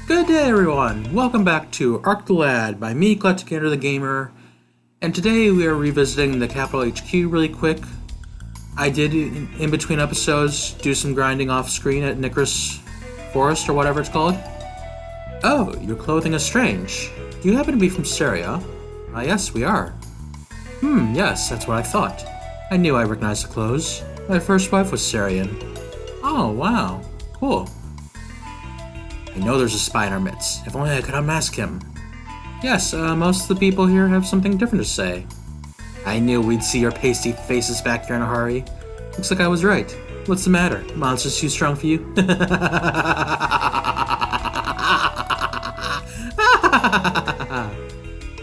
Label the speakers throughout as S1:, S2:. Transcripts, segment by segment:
S1: Good day, everyone! Welcome back to Arc the Lad by me, EclecticAndrew the Gamer, and today we are revisiting the Capital HQ really quick. I did, in between episodes, do some grinding off screen at Toyoke Forest, or whatever it's called. Oh, your clothing is strange. Do you happen to be from Seirya? Yes, we are. Yes, that's what I thought. I knew I recognized the clothes. My first wife was Seiryan. Oh, wow. Cool. I know there's a spy in our midst. If only I could unmask him. Yes, most of the people here have something different to say. I knew we'd see your pasty faces back here in a hurry. Looks like I was right. What's the matter? Monster's too strong for you?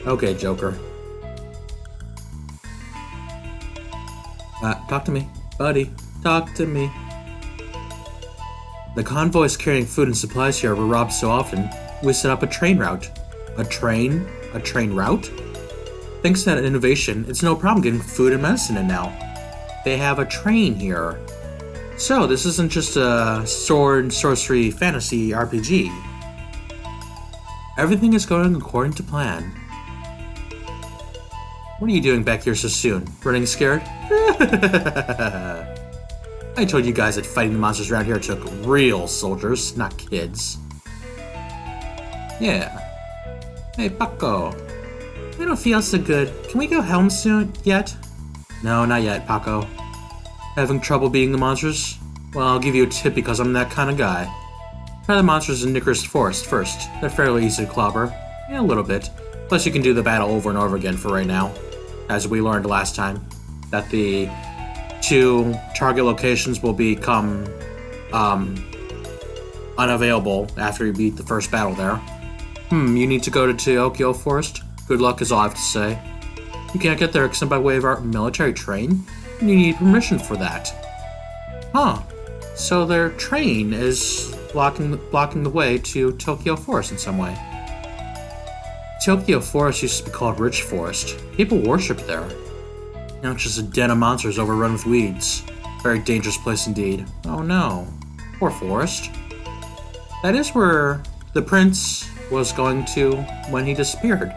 S1: Okay, Joker. Talk to me. Buddy, talk to me. The convoys carrying food and supplies here were robbed so often, we set up a train route. A train route? Thanks to that innovation, it's no problem getting food and medicine in now. They have a train here. So, this isn't just a sword and sorcery fantasy RPG. Everything is going according to plan. What are you doing back here so soon? Running scared? I told you guys that fighting the monsters around here took real soldiers, not kids. Yeah. Hey, Paco. I don't feel so good. Can we go home soon yet? No, not yet, Paco. Having trouble beating the monsters? Well, I'll give you a tip because I'm that kind of guy. Try the monsters in Toyoke Forest first. They're fairly easy to clobber. Yeah, a little bit. Plus you can do the battle over and over again for right now. As we learned last time, that the two target locations will become unavailable after you beat the first battle there. You need to go to Toyoke Forest? Good luck is all I have to say. You can't get there except by way of our military train, and you need permission for that. Huh. So their train is blocking the way to Toyoke Forest in some way. Toyoke Forest used to be called Rich Forest. People worship there. Now it's just a den of monsters overrun with weeds. Very dangerous place indeed. Oh no. Poor forest. That is where the prince was going to when he disappeared.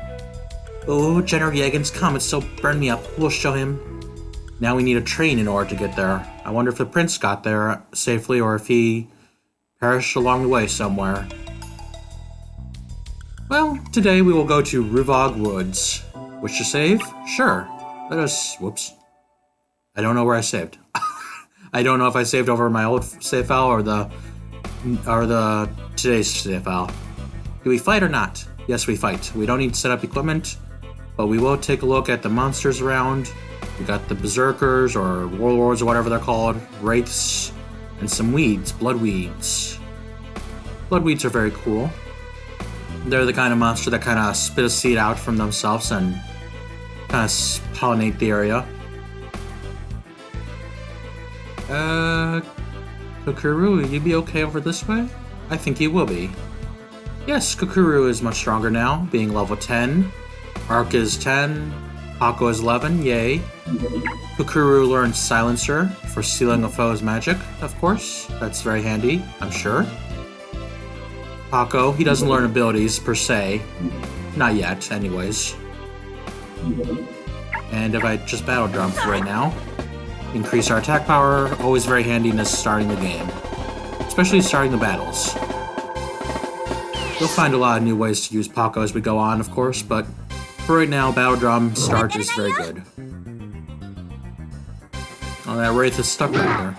S1: Oh, General Yagun's comet still burned me up. We'll show him. Now we need a train in order to get there. I wonder if the prince got there safely or if he perished along the way somewhere. Well, today we will go to Rivog Woods. Wish to save? Sure. Let us... Whoops. I don't know where I saved. I don't know if I saved over my old save file or the today's save file. Do we fight or not? Yes, we fight. We don't need to set up equipment, but we will take a look at the monsters around. We got the berserkers or warlords or whatever they're called, wraiths, and some weeds, bloodweeds. Bloodweeds are very cool. They're the kind of monster that kind of spit a seed out from themselves and kind of pollinate the area. Kukuru, will you be okay over this way? I think you will be. Yes, Kukuru is much stronger now, being level 10. Arc is 10. Paco is 11, yay. Kukuru learned Silencer for sealing a foe's magic, of course. That's very handy, I'm sure. Paco, he doesn't learn abilities per se. Not yet, anyways. And if I just battle drum for right now, increase our attack power, always very handy in starting the game. Especially starting the battles. You'll find a lot of new ways to use Paco as we go on, of course, but for right now, battle drum start is very good. Oh, that wraith is stuck right there.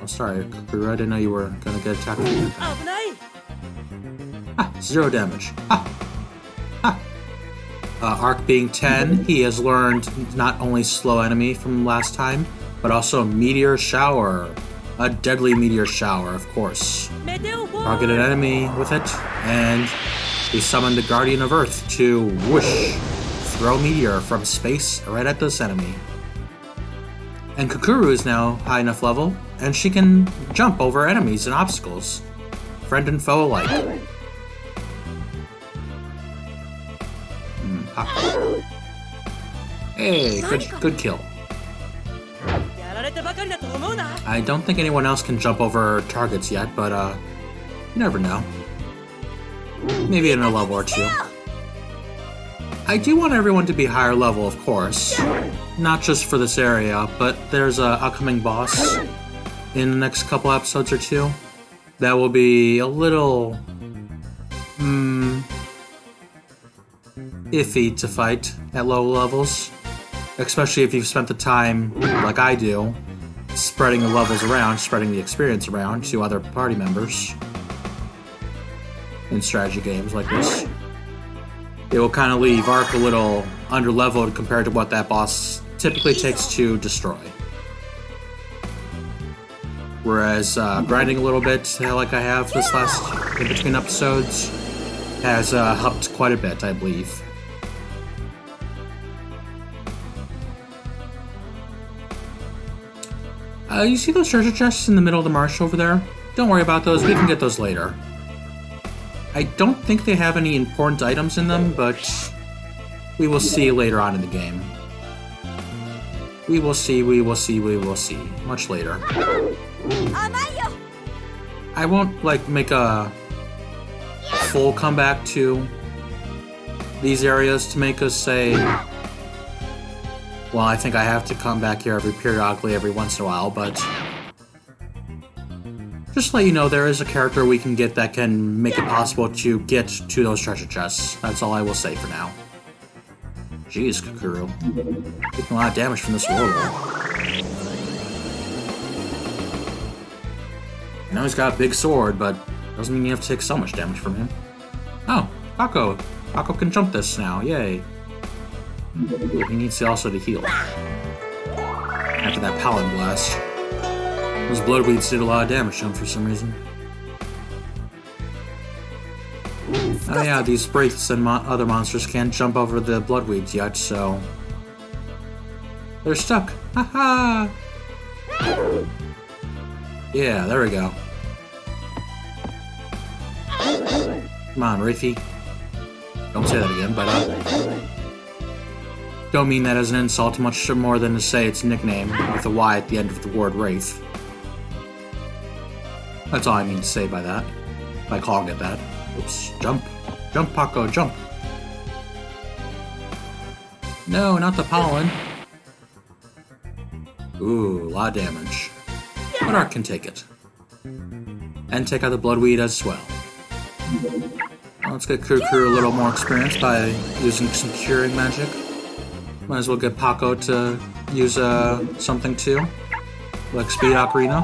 S1: Oh, sorry, Kukuru, I didn't know you were gonna get attacked. Zero damage. Arc being 10, he has learned not only slow enemy from last time, but also Meteor Shower. A deadly Meteor Shower, of course. Target an enemy with it, and we summon the Guardian of Earth to whoosh, throw Meteor from space right at this enemy. And Kukuru is now high enough level, and she can jump over enemies and obstacles, friend and foe alike. Hey, good kill. I don't think anyone else can jump over targets yet, but you never know. Maybe in a level or two. I do want everyone to be higher level, of course. Not just for this area, but there's a upcoming boss in the next couple episodes or two that will be a little iffy to fight at low levels, especially if you've spent the time, like I do, spreading the levels around, spreading the experience around to other party members in strategy games like this. It will kind of leave Ark a little underleveled compared to what that boss typically takes to destroy. Whereas grinding a little bit, like I have this last in between episodes, has helped quite a bit, I believe. You see those treasure chests in the middle of the marsh over there? Don't worry about those, we can get those later. I don't think they have any important items in them, but we will see later on in the game. We will see, we will see, we will see. Much later. I won't, like, make a full comeback to these areas to make us say... Well, I think I have to come back here periodically every once in a while, but... Just to let you know, there is a character we can get that can make it possible to get to those treasure chests. That's all I will say for now. Jeez, Kakuru. Taking a lot of damage from this warlord. I know he's got a big sword, but doesn't mean you have to take so much damage from him. Oh, Paco. Paco can jump this now, yay. Ooh, he needs also to heal. After that Paladin blast. Those bloodweeds did a lot of damage to him for some reason. Oh yeah, these wraiths and other monsters can't jump over the bloodweeds yet, so... They're stuck! Haha! Yeah, there we go. Come on, Wraithy. Don't say that again, but don't mean that as an insult much more than to say its nickname with a Y at the end of the word Wraith. That's all I mean to say by that. By calling it that. Oops. Jump. Jump, Paco, jump. No, not the pollen. Ooh, a lot of damage. But Ark can take it. And take out the bloodweed as well. Well, let's get Kuru a little more experience by using some curing magic. Might as well get Paco to use something too. Like Speed Ocarina.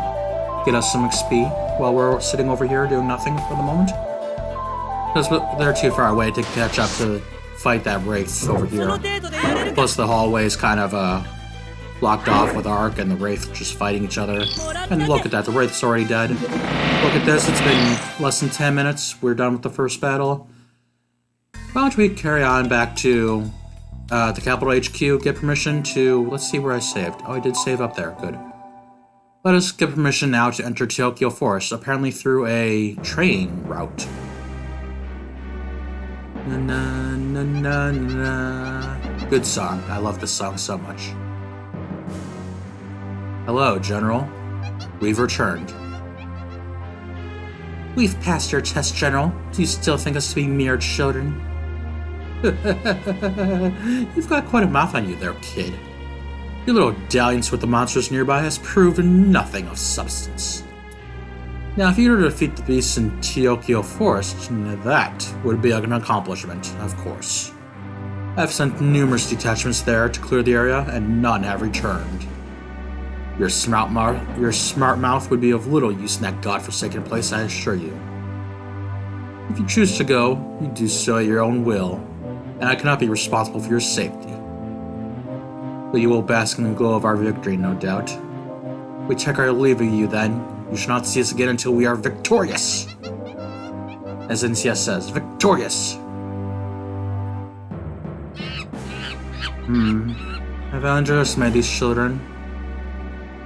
S1: Get us some XP while we're sitting over here doing nothing for the moment. Because they're too far away to catch up to fight that Wraith over here. Plus the hallway is kind of blocked off with Ark and the Wraith just fighting each other. And look at that, the Wraith's already dead. Look at this, it's been less than 10 minutes. We're done with the first battle. Why don't we carry on back to the capital HQ, get permission to... Let's see where I saved. Oh, I did save up there, good. Let us get permission now to enter Toyoke Forest, apparently through a train route. Na, na, na, na, na. Good song. I love this song so much. Hello, General. We've returned. We've passed your test, General. Do you still think us to be mere children? You've got quite a mouth on you there, kid. Your little dalliance with the monsters nearby has proven nothing of substance. Now, if you were to defeat the beasts in Toyoke Forest, that would be an accomplishment, of course. I've sent numerous detachments there to clear the area, and none have returned. Your smart mouth would be of little use in that godforsaken place, I assure you. If you choose to go, you do so at your own will, and I cannot be responsible for your safety. But you will bask in the glow of our victory, no doubt. We take our leave of you, then. You shall not see us again until we are victorious! As NCS says, victorious! Have I underestimated these children?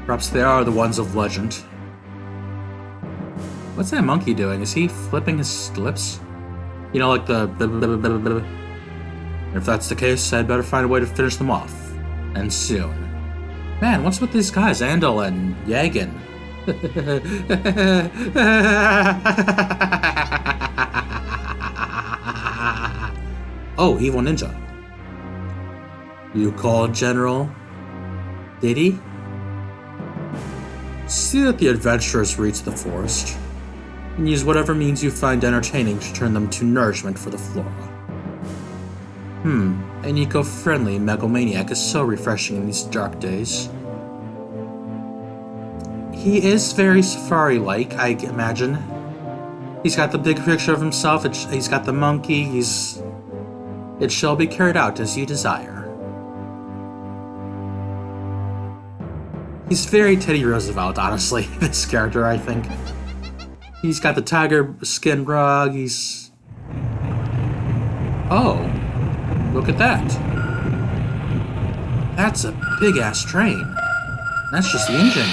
S1: Perhaps they are the ones of legend. What's that monkey doing? Is he flipping his lips? You know, like the... If that's the case, I'd better find a way to finish them off. And soon. Man, what's with these guys, Andal and Yagun? Oh, evil ninja. You called, General? Did he? See that the adventurers reach the forest, and use whatever means you find entertaining to turn them to nourishment for the flora. An eco-friendly megalomaniac is so refreshing in these dark days. He is very safari-like, I imagine. He's got the big picture of himself, he's got the monkey, It shall be carried out as you desire. He's very Teddy Roosevelt, honestly, this character, I think. He's got the tiger skin rug, Oh, look at that. That's a big-ass train. That's just the engine.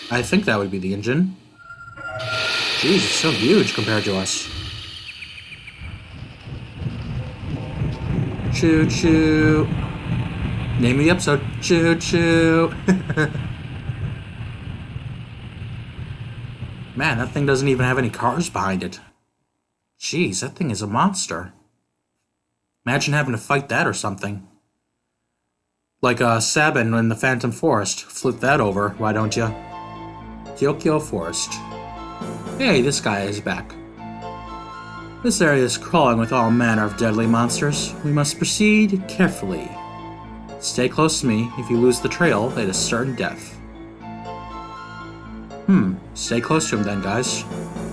S1: I think that would be the engine. Jeez, it's so huge compared to us. Choo choo. Name of the episode, choo choo. Man, that thing doesn't even have any cars behind it. Jeez, that thing is a monster. Imagine having to fight that or something. Like Sabin in the Phantom Forest. Flip that over, why don't you? Toyoke Forest. Hey, this guy is back. This area is crawling with all manner of deadly monsters. We must proceed carefully. Stay close to me. If you lose the trail, it is certain death. Stay close to him then, guys.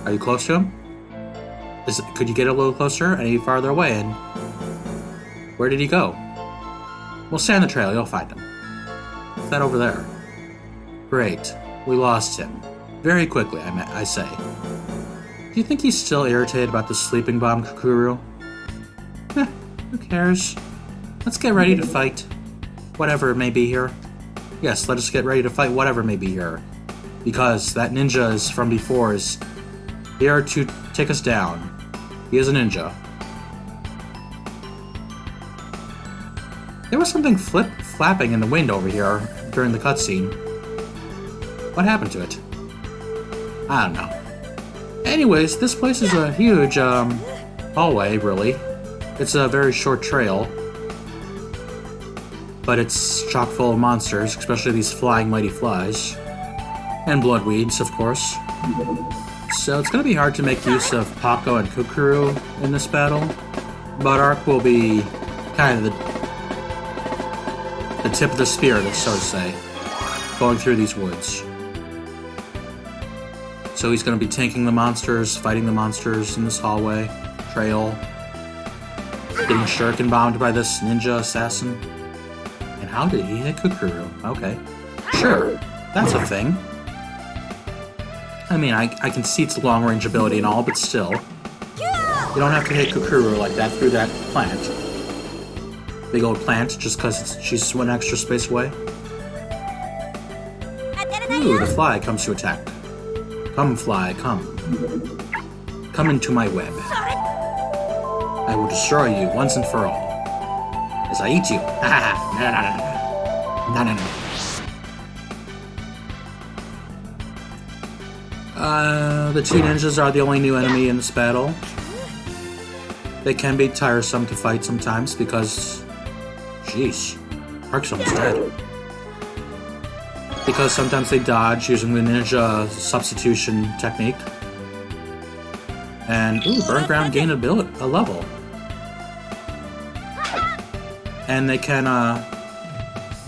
S1: Are you close to him? Could you get a little closer? Any farther away? And where did he go? We'll stay on the trail. You'll find him. What's that over there? Great. We lost him. Very quickly, I say. Do you think he's still irritated about the sleeping bomb Kukuru? Who cares? Let's get ready to fight. Whatever may be here. Yes, let us get ready to fight whatever may be here. Because that ninja is from before is here to take us down. He is a ninja. There was something flapping in the wind over here during the cutscene. What happened to it? I don't know. Anyways, this place is a huge hallway, really. It's a very short trail. But it's chock full of monsters, especially these flying mighty flies. And bloodweeds, of course. So it's going to be hard to make use of Paco and Kukuru in this battle. But Ark will be kind of the tip of the spear, so to say, going through these woods. So he's going to be tanking the monsters, fighting the monsters in this hallway, trail, getting shuriken bombed by this ninja assassin. And how did he hit Kukuru? Okay. Sure, that's a thing. I mean, I can see its long-range ability and all, but still. You don't have to hit Kukuru like that through that plant. Big old plant, just because she's one extra space away. Ooh, the fly comes to attack. Come, fly, come. Come into my web. I will destroy you once and for all. As I eat you. No. The two ninjas are the only new enemy in this battle. They can be tiresome to fight sometimes because... Jeez. Ark's almost dead. Because sometimes they dodge using the ninja substitution technique. And, ooh, burn ground gain a level. And they can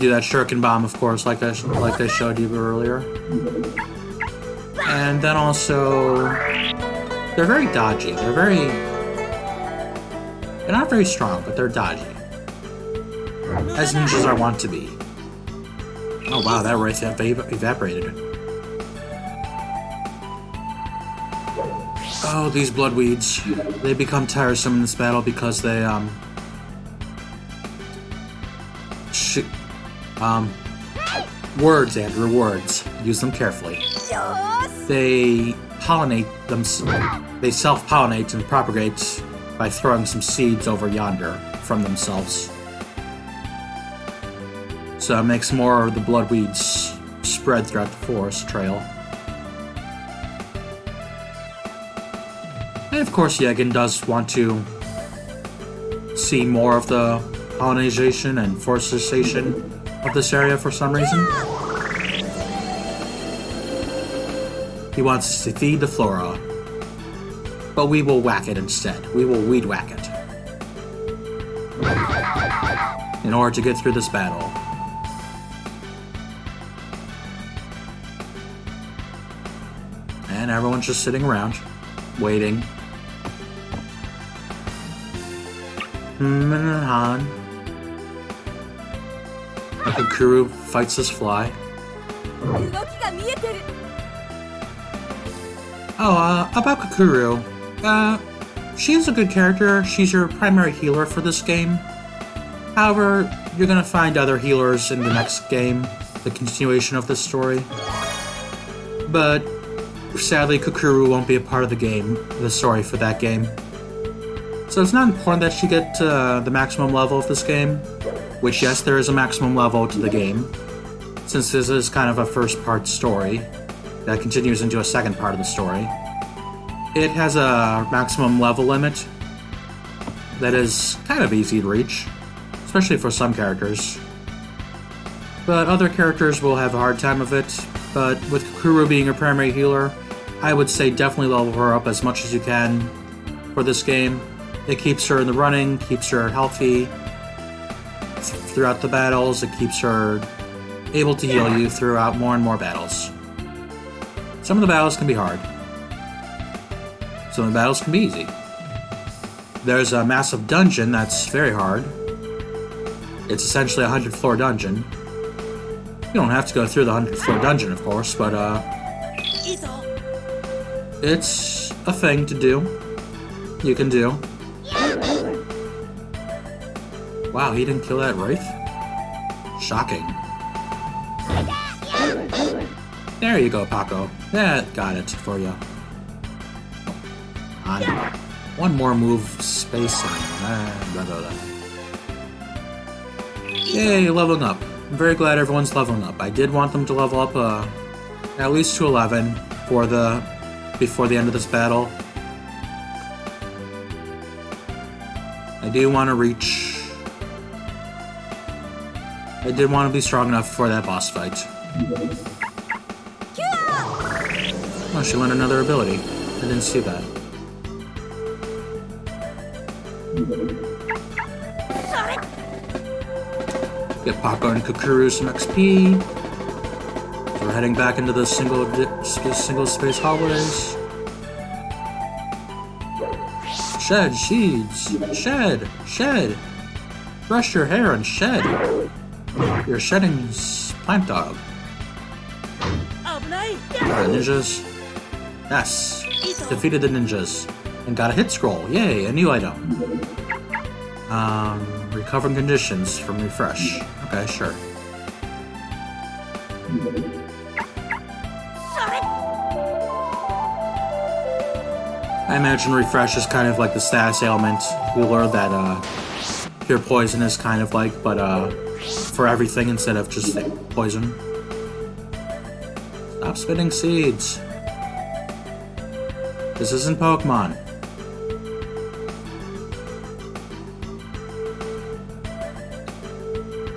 S1: do that shuriken bomb, of course, like they showed you earlier. And then also, they're very dodgy. They're not very strong, but they're dodgy. As ninjas are wont to be. Oh wow, that wraith evaporated. Oh, these bloodweeds. They become tiresome in this battle because they, words, Andrew, words. Use them carefully. They pollinate them. They self-pollinate and propagate by throwing some seeds over yonder from themselves. So it makes more of the bloodweeds spread throughout the forest trail. And of course, Yagun does want to see more of the colonization and forestation of this area for some reason. He wants us to feed the flora. But we will whack it instead. We will weed whack it. In order to get through this battle. And everyone's just sitting around, waiting. Han. Kukuru fights this fly. Oh, about Kukuru. She's a good character. She's your primary healer for this game. However, you're gonna find other healers in the next game, the continuation of this story. But sadly, Kukuru won't be a part of the story for that game. So it's not important that she get to the maximum level of this game, which yes, there is a maximum level to the game, since this is kind of a first part story that continues into a second part of the story. It has a maximum level limit that is kind of easy to reach, especially for some characters. But other characters will have a hard time of it, but with Kukuru being your primary healer, I would say definitely level her up as much as you can for this game. It keeps her in the running, keeps her healthy throughout the battles, it keeps her able to heal you throughout more and more battles. Some of the battles can be hard. Some of the battles can be easy. There's a massive dungeon that's very hard. It's essentially a 100 floor dungeon. You don't have to go through the 100 floor dungeon, of course, but it's a thing to do. You can do. Wow, he didn't kill that Wraith? Shocking. There you go, Paco. That got it for you. On. One more move, space, and blah, blah, blah. Yay, leveling up. I'm very glad everyone's leveling up. I did want them to level up at least to 11 before the end of this battle. I did want to be strong enough for that boss fight. Oh, she learned another ability. I didn't see that. Get Paco and Kukuru some XP. So we're heading back into the single space hallways. Shed seeds. Shed. Brush your hair and shed. You're shedding plant dog. Ninjas. Yes. Defeated the ninjas. And got a hit scroll. Yay, a new item. Recovering conditions from refresh. Okay, sure. I imagine refresh is kind of like the status ailment healer that Cure Poison is kind of like, but for everything instead of just poison. Stop spitting seeds. This isn't Pokemon.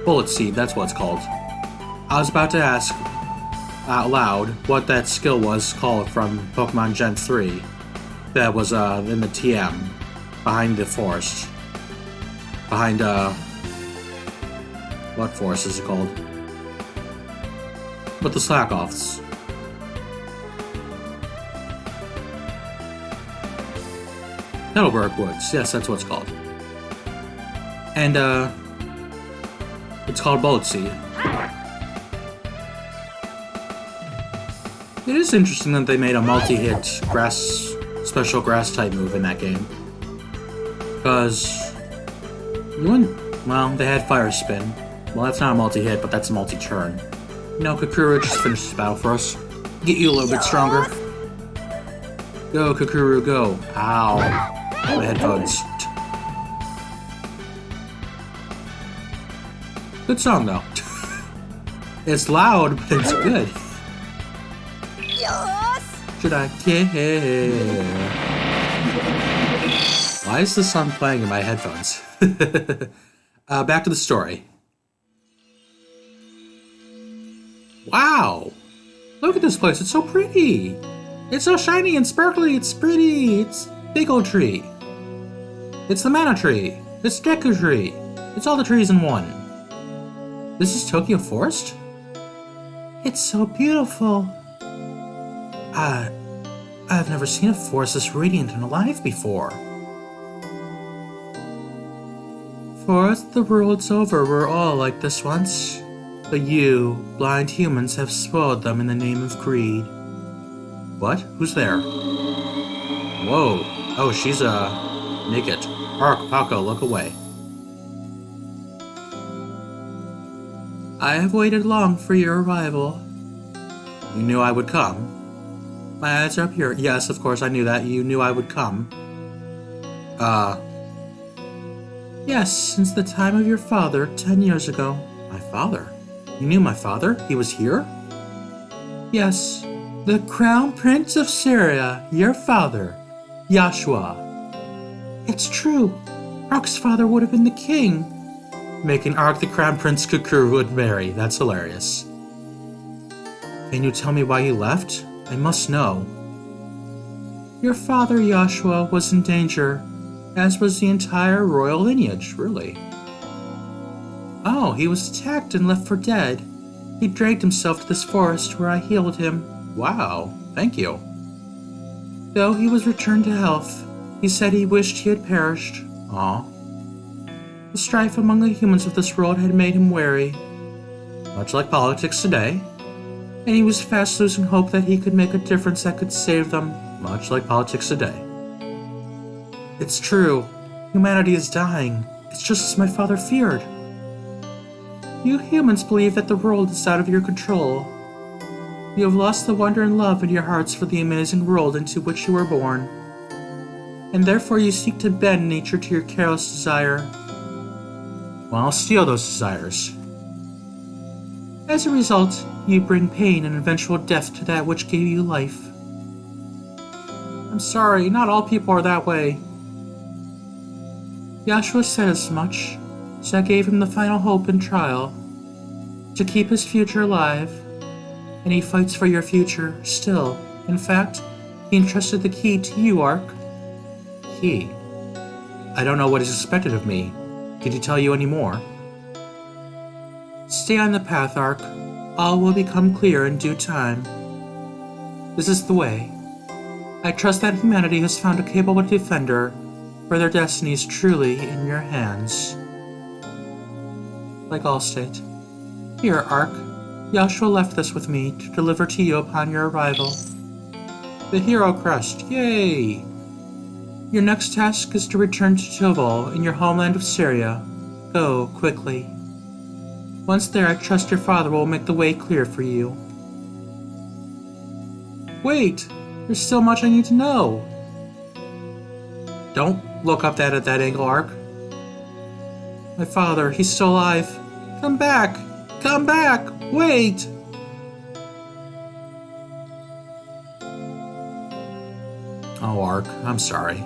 S1: Bullet Seed, that's what it's called. I was about to ask out loud what that skill was called from Pokemon Gen 3 that was in the TM behind the forest. Behind, what forest is it called? With the Slack-Offs. Nettleberg Woods, yes, that's what it's called. And, it's called Bullet Seed. It is interesting that they made a multi-hit special grass type move in that game. Because they had Fire Spin. Well, that's not a multi-hit, but that's a multi-turn. You know, Kukuru just finished this battle for us. Get you a little bit stronger. Go, Kukuru, go. Ow. My headphones. Good song, though. It's loud, but it's good. Should I care? Why is the song playing in my headphones? Back to the story. Wow! Look at this place, it's so pretty! It's so shiny and sparkly, it's pretty! It's big old tree. It's the mana tree. It's Deku tree. It's all the trees in one. This is Toyoke Forest? It's so beautiful. I've never seen a forest this radiant and alive before. For the world's over, we're all like this once. But you, blind humans, have spoiled them in the name of greed. What? Who's there? Whoa. Oh, she's, naked. Ark, Paco, look away. I have waited long for your arrival. You knew I would come. My eyes are up here. Yes, of course, I knew that. You knew I would come. Yes, since the time of your father, 10 years ago. My father? You knew my father? He was here? Yes, the Crown Prince of Seirya, your father, Joshua. It's true. Ark's father would have been the king. Making Ark the Crown Prince Cuckoo would marry. That's hilarious. Can you tell me why you left? I must know. Your father, Joshua, was in danger, as was the entire royal lineage, really. Oh, he was attacked and left for dead. He dragged himself to this forest where I healed him. Wow, thank you. Though he was returned to health, he said he wished he had perished. Aw. The strife among the humans of this world had made him wary. Much like politics today. And he was fast losing hope that he could make a difference that could save them, much like politics today. It's true. Humanity is dying. It's just as my father feared. You humans believe that the world is out of your control. You have lost the wonder and love in your hearts for the amazing world into which you were born. And therefore you seek to bend nature to your careless desire. Well, I'll steal those desires. As a result, you bring pain and eventual death to that which gave you life. I'm sorry, not all people are that way. Joshua said as much, so I gave him the final hope and trial, to keep his future alive, and he fights for your future still. In fact, he entrusted the key to you, Ark. Key? I don't know what is expected of me. Did he tell you any more? Stay on the path, Ark. All will become clear in due time. This is the way. I trust that humanity has found a capable defender, for their destiny is truly in your hands. Like Allstate. Here, Ark. Joshua left this with me to deliver to you upon your arrival. The Hero Crest. Yay! Your next task is to return to Toval in your homeland of Seirya. Go, quickly. Once there, I trust your father will make the way clear for you. Wait! There's still much I need to know. Don't look up that at that angle, Ark. My father, he's still alive. Come back! Come back! Wait! Oh, Ark, I'm sorry.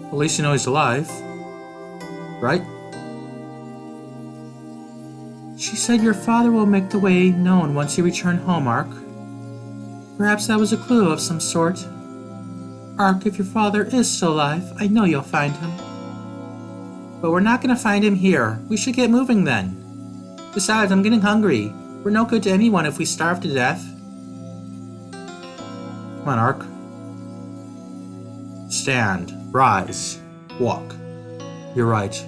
S1: At least you know he's alive. Right? She said your father will make the way known once you return home, Ark. Perhaps that was a clue of some sort. Ark, if your father is still alive, I know you'll find him. But we're not going to find him here. We should get moving then. Besides, I'm getting hungry. We're no good to anyone if we starve to death. Come on, Ark. Stand. Rise. Walk. You're right.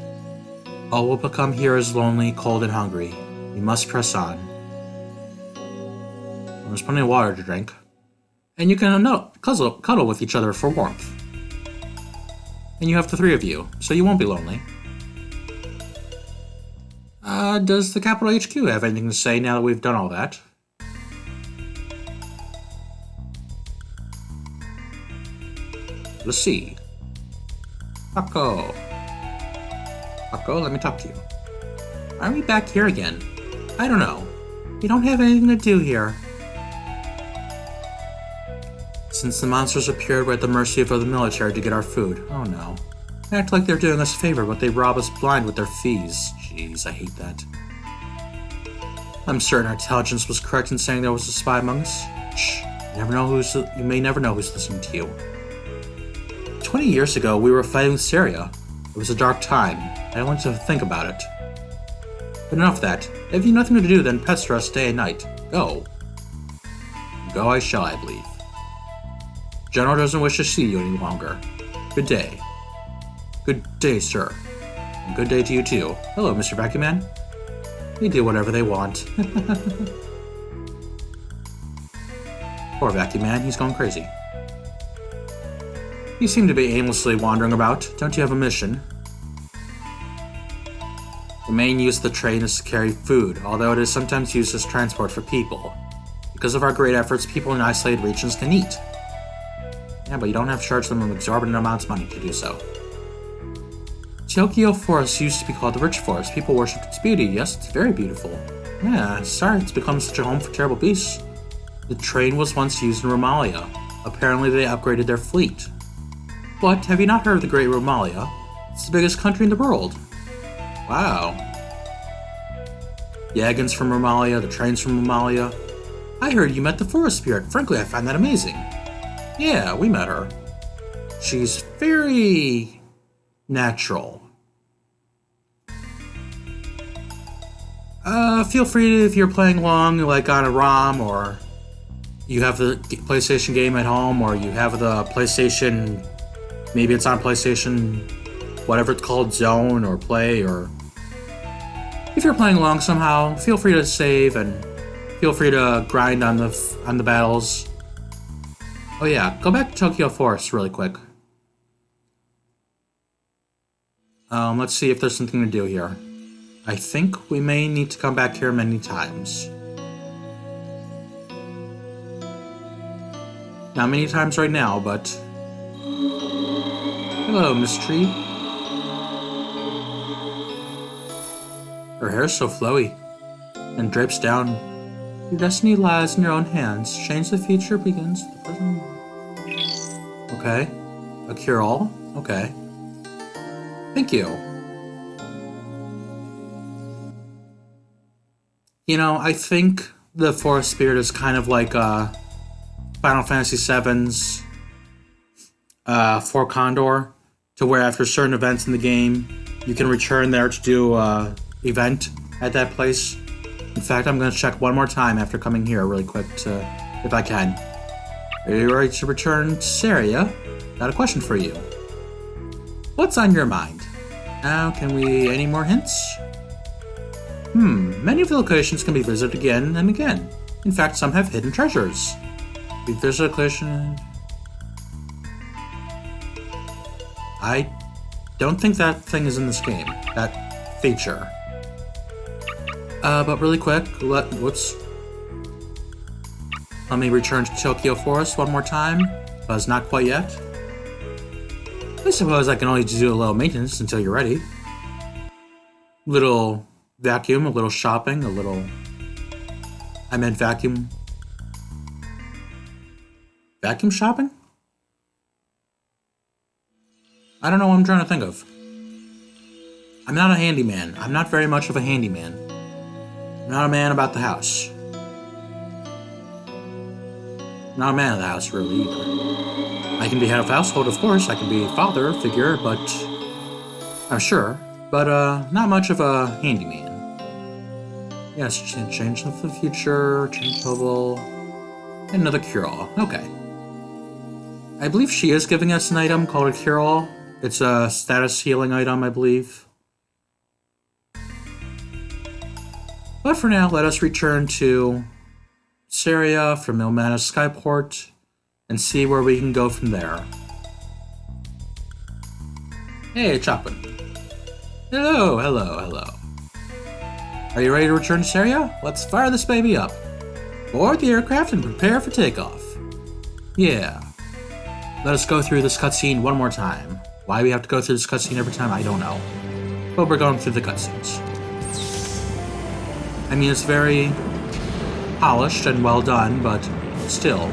S1: All will become here as lonely, cold, and hungry. We must press on. There's plenty of water to drink. And you can cuddle with each other for warmth. And you have the three of you, so you won't be lonely. Does the Capital HQ have anything to say now that we've done all that? Let's see. Paco, let me talk to you. Why are we back here again? I don't know. We don't have anything to do here. Since the monsters appeared, we're at the mercy of the military to get our food. Oh no. They act like they're doing us a favor, but they rob us blind with their fees. Jeez, I hate that. I'm certain our intelligence was correct in saying there was a spy among us. Shh, you may never know who's listening to you. 20 years ago, we were fighting with Seirya. It was a dark time. I don't want to think about it. But enough of that. If you've nothing to do, then pester us day and night. Go. Go I shall, I believe. General doesn't wish to see you any longer. Good day. Good day, sir. And good day to you, too. Hello, Mr. Vacuum Man. They do whatever they want. Poor Vacuum Man, he's going crazy. You seem to be aimlessly wandering about. Don't you have a mission? The main use of the train is to carry food, although it is sometimes used as transport for people. Because of our great efforts, people in isolated regions can eat. Yeah, but you don't have to charge them exorbitant amounts of money to do so. Toyoke Forest used to be called the Rich Forest. People worshipped its beauty. Yes, it's very beautiful. Yeah, sorry it's become such a home for terrible beasts. The train was once used in Romalia. Apparently they upgraded their fleet. What? Have you not heard of the Great Romalia? It's the biggest country in the world. Wow. Yagun's from Romalia, the train's from Romalia. I heard you met the forest spirit. Frankly, I find that amazing. Yeah, we met her. She's very natural. Feel free to, if you're playing along, like on a ROM, or you have the PlayStation game at home, or you have the PlayStation, maybe it's on PlayStation, whatever it's called, Zone, or Play, or if you're playing along somehow, feel free to save, and feel free to grind on the battles. Oh yeah, go back to Toyoke Forest really quick. Let's see if there's something to do here. I think we may need to come back here many times. Not many times right now, but... Hello, Miss Tree. Her hair's so flowy and drapes down. Your destiny lies in your own hands. Change the future begins the present. Okay. A cure-all? Okay. Thank you. You know, I think the Forest Spirit is kind of like Final Fantasy VII's For Condor, to where after certain events in the game, you can return there to do an event at that place. In fact, I'm going to check one more time after coming here really quick, if I can. Are you ready to return to Seirya? Got a question for you. What's on your mind? Now, can we... any more hints? Many of the locations can be visited again and again. In fact, some have hidden treasures. We visit a location... I don't think that thing is in this game. That feature. But really quick, whoops. Let me return to Toyoke Forest one more time, because not quite yet. I suppose I can only do a little maintenance until you're ready. Little vacuum, a little shopping, a little... I meant vacuum. Vacuum shopping? I don't know what I'm trying to think of. I'm not a handyman. I'm not very much of a handyman. I'm not a man about the house. I'm not a man of the house, really, either. I can be head of household, of course. I can be a father figure, but... I'm sure. But, not much of a handyman. Yes, change of the future, change level... Another cure-all. Okay. I believe she is giving us an item called a cure-all. It's a status healing item, I believe. But for now, let us return to Seirya from Millmana Skyport and see where we can go from there. Hey, Chopin. Hello, hello, hello. Are you ready to return to Seirya? Let's fire this baby up. Board the aircraft and prepare for takeoff. Yeah. Let us go through this cutscene one more time. Why we have to go through this cutscene every time, I don't know. But we're going through the cutscenes. I mean, it's very polished and well done, but still,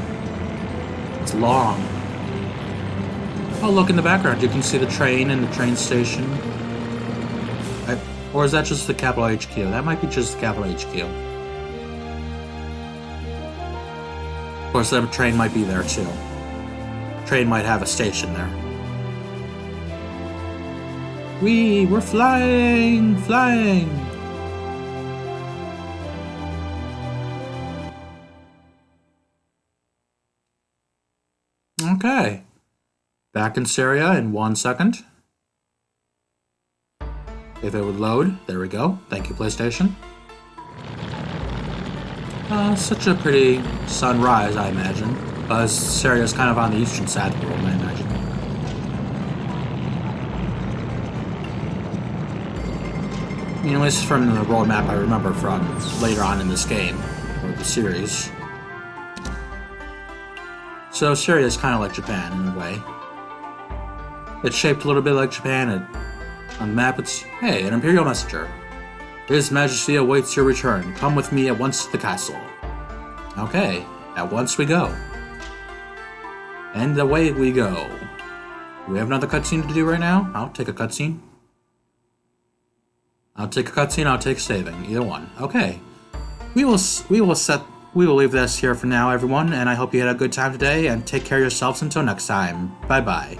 S1: it's long. Oh, look in the background. You can see the train and the train station. Or is that just the capital HQ? That might be just the capital HQ. Of course, the train might be there too. Train might have a station there. We're flying! Flying! Okay. Back in Seirya in 1 second. If it would load, there we go. Thank you, PlayStation. Such a pretty sunrise, I imagine. Seirya is kind of on the eastern side of the world, I imagine. You know, this is from the world map I remember from later on in this game, or the series. So Seirya is kind of like Japan in a way. It's shaped a little bit like Japan. On the map, it's, hey, an Imperial messenger. His Majesty awaits your return. Come with me at once to the castle. Okay, at once we go. And away we go. Do we have another cutscene to do right now? I'll take a cutscene. I'll take a cutscene, I'll take saving. Either one. Okay. We will leave this here for now, everyone, and I hope you had a good time today, and take care of yourselves until next time. Bye-bye.